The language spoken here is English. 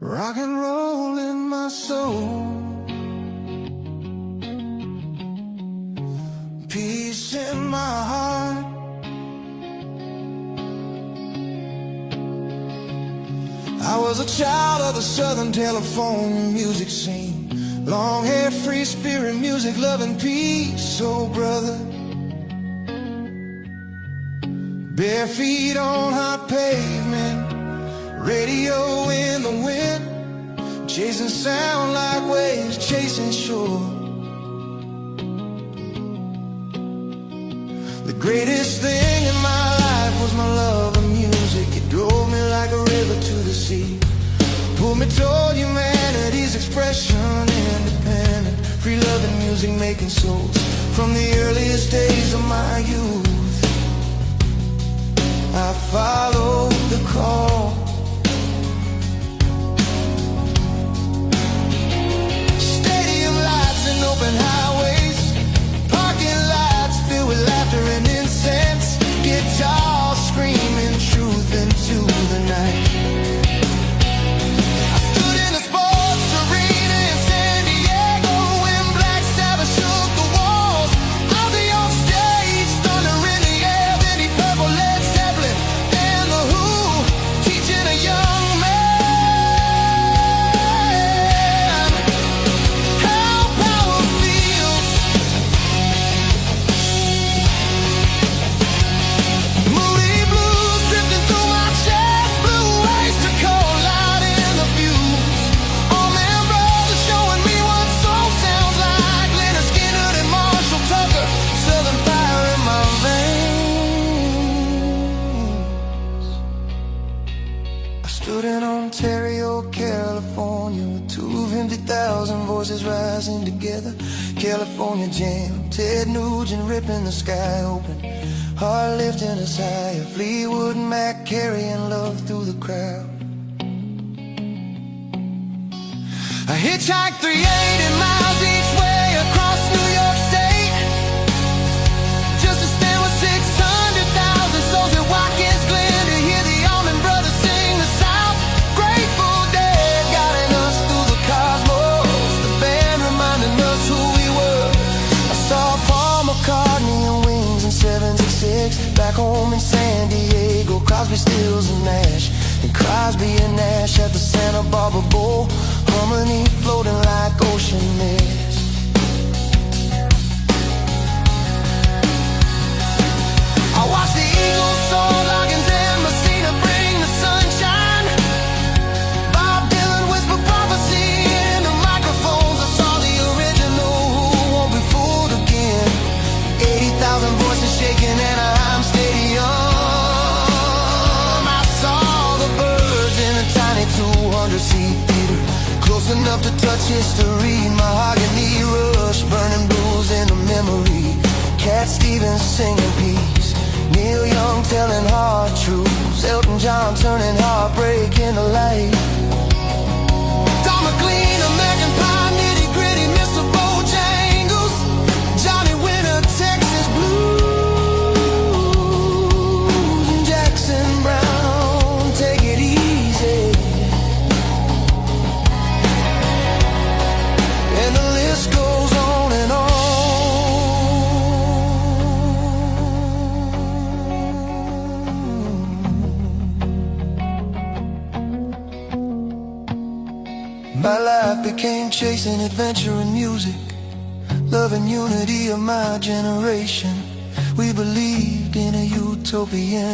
Rock and roll in my soul, peace in my heart. I was a child of the Southern California music scene. Long hair, free spirit, music, love and peace, oh brother. Bare feet on hot pavement, radio in the wind, chasing sound like waves chasing shore. The greatest thing in my life was my love of music. It drove me like a river to the sea, pulled me toward humanity's expression, independent, free loving music making souls. From the earliest days of my youth, I followed the call. Stadium lights and open highways, parking lots filled with laughter and incense, guitars screaming truth into the night. I stood in a sports arena in San Diego when Black Sabbath shook the walls. Ozzy on stage, thunder in the air, then he purple Led Zeppelin and the Who, teaching a young man how power feels. Moody blues drifting through my chest, blue oyster cold light in the fuse. All man brothers showing me what soul sounds like. Leonard Skinner and Marshall Tucker, Southern fire in my veins. I stood in Ontario, California, with 250,000 voices rising together. California jam, Ted Nugent ripping the sky open, heart lifting us higher. Fleetwood Mac carrying love through the crowd. I hitchhiked 380 miles each way across New York State, just to stand with 600,000 souls at Watkins Glen to hear the Allman Brothers sing the South. Grateful Dead guiding us through the cosmos, the band reminding us who we were. I saw Paul McCartney and Wings in 76, back home in San Diego, Crosby, Stills and Nash, and Crosby and Nash at the Santa Barbara Bowl, harmony floating like ocean mist. I watched the Eagles, Soul, Loggins and Messina bring the sunshine. Bob Dylan whispered prophecy into microphones. I saw the original Who won't be fooled again. 80,000 voices shaking Anaheim Stadium. I saw the Birds in a tiny 200-seat theater, close enough to touch history. Mahogany Rush, burning blues in a memory. Cat Stevens singing peace, Neil Young telling hard truths, Elton John turning heartbreak into light. Don McLean, American Pie, Nitty Gritty, Mr. Bojangles, Johnny Winter, Texas Blues, and Jackson Brown, Take It Easy. And the list goes on and on. My life became chasing adventure and music, love and unity of my generation. We believed in a utopian